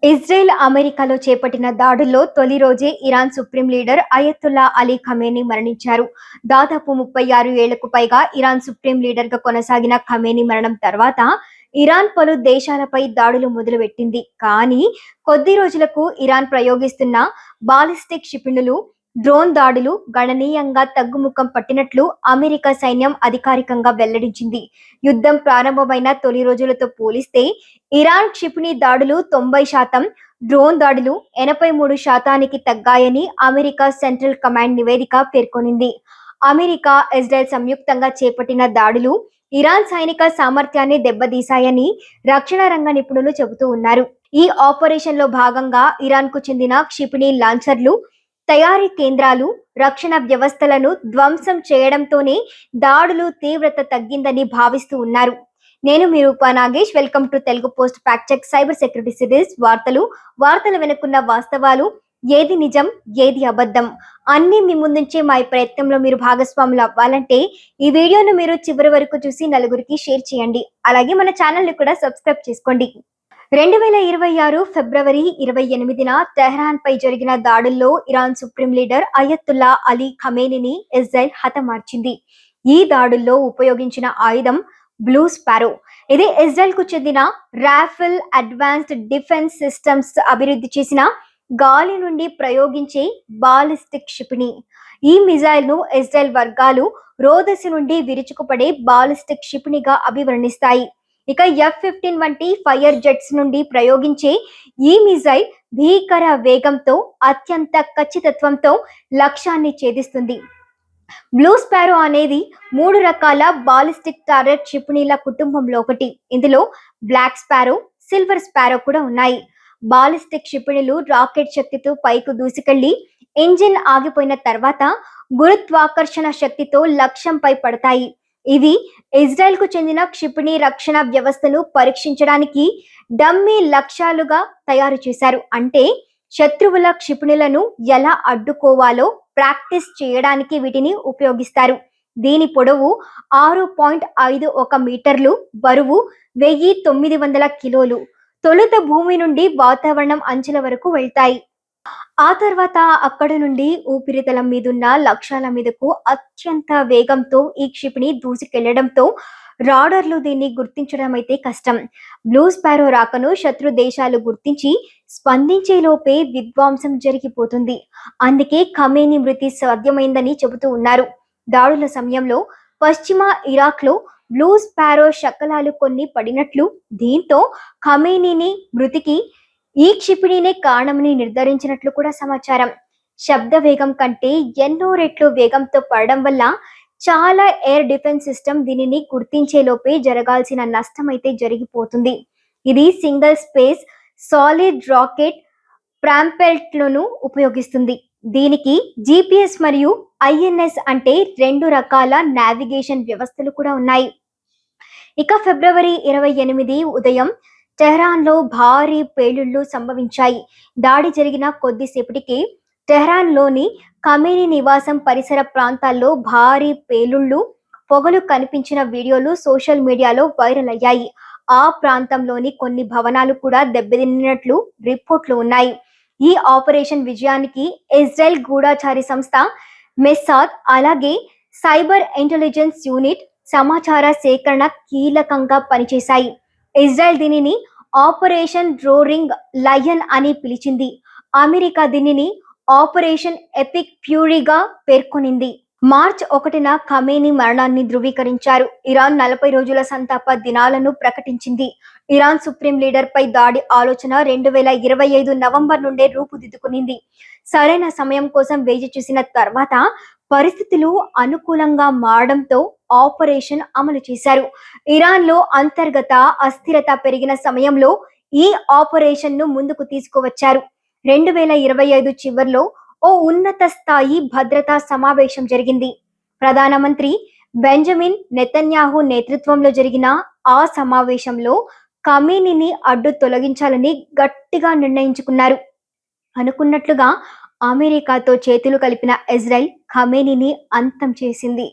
Israel అమెరికాలో చేపట్టిన దాడుల్లో తొలి రోజే Iran supreme leader Ayatollah Ali Khamenei మరణించారు. దాదాపు 36 ఏళ్లకు పైగా ఇరాన్ సుప్రీం లీడర్గా కొనసాగిన ఖమేనీ మరణం తర్వాత ఇరాన్ పలు దేశాలపై దాడులు మొదలుపెట్టింది. కానీ కొద్ది రోజులకు ఇరాన్ ప్రయోగిస్తున్న బాలిస్టిక్ క్షిపణులు, డ్రోన్ దాడులు గణనీయంగా తగ్గుముఖం పట్టినట్లు అమెరికా సైన్యం అధికారికంగా వెల్లడించింది. యుద్ధం ప్రారంభమైన తొలి రోజులతో పోలిస్తే ఇరాన్ క్షిపణి దాడులు 90%, డ్రోన్ దాడులు 83% తగ్గాయని అమెరికా సెంట్రల్ కమాండ్ నివేదిక పేర్కొనింది. అమెరికా, ఇజ్రాయెల్ సంయుక్తంగా చేపట్టిన దాడులు ఇరాన్ సైనిక సామర్థ్యాన్ని దెబ్బతీశాయని రక్షణ రంగ నిపుణులు చెబుతూ ఉన్నారు. ఈ ఆపరేషన్ లో భాగంగా ఇరాన్ కు చెందిన క్షిపణి లాంచర్లు, తయారీ కేంద్రాలు, రక్షణ వ్యవస్థలను ధ్వంసం చేయడంతోనే దాడులు తీవ్రత తగ్గిందని భావిస్తూ ఉన్నారు. నేను మీ Roopa Nagesh. Welcome to Telugu post fact check cyber security series. వార్తలు వెనుకున్న వాస్తవాలు, ఏది నిజం, ఏది అబద్ధం అన్ని మీ ముందుంచే మా ప్రయత్నంలో మీరు భాగస్వాములు అవ్వాలంటే ఈ వీడియోను మీరు చివరి వరకు చూసి నలుగురికి షేర్ చేయండి. అలాగే మన ఛానల్ ని కూడా సబ్స్క్రైబ్ చేసుకోండి. 2026 ఫిబ్రవరి 28న టెహ్రాన్ పై జరిగిన దాడుల్లో Iran supreme leader Ayatollah Ali ఖమేనీని ఇజ్రాయెల్ హతమార్చింది. ఈ దాడుల్లో ఉపయోగించిన ఆయుధం బ్లూ స్పారో. ఇది ఇజ్రాయెల్ కు చెందిన రాఫెల్ అడ్వాన్స్డ్ డిఫెన్స్ సిస్టమ్స్ అభివృద్ధి చేసిన గాలి నుండి ప్రయోగించే బాలిస్టిక్ క్షిపణి. ఈ మిజైల్ ను ఇజ్రాయెల్ వర్గాలు రోదస నుండి విరుచుకుపడే బాలిస్టిక్ క్షిపణిగా అభివర్ణిస్తాయి. ఇక F-15 వంటి ఫైర్ జెట్స్ నుండి ప్రయోగించే ఈ మిజైల్ భీకర వేగంతో, అత్యంత ఖచ్చితత్వంతో లక్ష్యాన్ని ఛేదిస్తుంది. బ్లూ స్పారో అనేది 3 రకాల బాలిస్టిక్ టారెట్ క్షిపణిల కుటుంబంలో ఒకటి. ఇందులో బ్లాక్ స్పారో, సిల్వర్ స్పారో కూడా ఉన్నాయి. బాలిస్టిక్ క్షిపణులు రాకెట్ శక్తితో పైకి దూసుకెళ్లి ఇంజిన్ ఆగిపోయిన తర్వాత గురుత్వాకర్షణ శక్తితో లక్ష్యంపై పడతాయి. ఇవి ఇజ్రాయెల్ కు చెందిన క్షిపణి రక్షణ వ్యవస్థను పరీక్షించడానికి డమ్మీ లక్ష్యాలుగా తయారు చేశారు. అంటే శత్రువుల క్షిపణులను ఎలా అడ్డుకోవాలో ప్రాక్టీస్ చేయడానికి వీటిని ఉపయోగిస్తారు. దీని పొడవు 6.51 మీటర్లు, బరువు 1900 కిలోలు. తొలుత భూమి నుండి వాతావరణం అంచుల వరకు వెళ్తాయి. ఆ తర్వాత అక్కడ నుండి ఉపరితలం మీదున్న లక్ష్యాల మీదకు అత్యంత వేగంతో ఈ క్షిపణి దూసుకెళ్లడంతో రాడర్లు దీన్ని గుర్తించడం అయితే కష్టం. బ్లూ స్పారో రాకను శత్రు దేశాలు గుర్తించి స్పందించే లోపే విధ్వంసం జరిగిపోతుంది. అందుకే ఖమేనీ మృతి సాధ్యమైందని చెబుతూ ఉన్నారు. దాడుల సమయంలో పశ్చిమ ఇరాక్ లో బ్లూ స్పారో శకలాలు కొన్ని పడినట్లు, దీంతో ఖమేనీని మృతికి ఈ క్షిపణినే కారణమని నిర్ధారించినట్లు కూడా సమాచారం. శబ్ద వేగం కంటే ఎన్నో రెట్లు వేగంతో పడడం వల్ల చాలా ఎయిర్ డిఫెన్స్ సిస్టమ్ దీనిని గుర్తించే లోపే జరగాల్సిన నష్టం అయితే జరిగిపోతుంది. ఇది సింగిల్ స్పేస్ సాలిడ్ రాకెట్ ప్రాంపెల్ట్లను ఉపయోగిస్తుంది. దీనికి GPS మరియు INS అంటే 2 రకాల నావిగేషన్ వ్యవస్థలు కూడా ఉన్నాయి. ఇక ఫిబ్రవరి 28 ఉదయం టెహ్రాన్లో భారీ పేలుళ్లు సంభవించాయి. దాడి జరిగిన కొద్దిసేపటికి టెహ్రాన్లోని ఖమేనీ నివాసం పరిసర ప్రాంతాల్లో భారీ పేలుళ్లు, పొగలు కనిపించిన వీడియోలు సోషల్ మీడియాలో వైరల్ అయ్యాయి. ఆ ప్రాంతంలోని కొన్ని భవనాలు కూడా దెబ్బతిన్నట్లు రిపోర్ట్లు ఉన్నాయి. ఈ ఆపరేషన్ విజయానికి ఇజ్రాయెల్ గూఢచారి సంస్థ మెస్సాద్, అలాగే సైబర్ ఇంటెలిజెన్స్ యూనిట్ సమాచార సేకరణ కీలకంగా పనిచేశాయి. ఇజ్రాయెల్ దీనిని ఆపరేషన్ రోరింగ్ లయన్ అని పిలిచింది. అమెరికా దీనిని ఆపరేషన్ ఎపిక్ ఫ్యూరీగా పేర్కొనింది. మార్చ్ 1న ఖమేనీ మరణాన్ని ధృవీకరించారు. ఇరాన్ 40 రోజుల సంతాప దినాలను ప్రకటించింది. ఇరాన్ సుప్రీం లీడర్ పై దాడి ఆలోచన 2025 నవంబర్ నుండే రూపుదిద్దుకునింది. సరైన సమయం కోసం వేచి చూసిన తర్వాత పరిస్థితులు అనుకూలంగా మారడంతో ఆపరేషన్ అమలు చేశారు. ఇరాన్ లో అంతర్గత అస్థిరత పెరిగిన సమయంలో ఈ ఆపరేషన్ ను ముందుకు తీసుకువచ్చారు. 2025 చివర్లో ఓ ఉన్నత స్థాయి భద్రతా సమావేశం జరిగింది. ప్రధానమంత్రి బెంజమిన్ నెతన్యాహు నేతృత్వంలో జరిగిన ఆ సమావేశంలో ఖమేనీని అడ్డు తొలగించాలని గట్టిగా నిర్ణయించుకున్నారు. అనుకున్నట్లుగా అమెరికాతో చేతులు కలిపిన ఇజ్రాయెల్ ఖమేనీని అంతం చేసింది.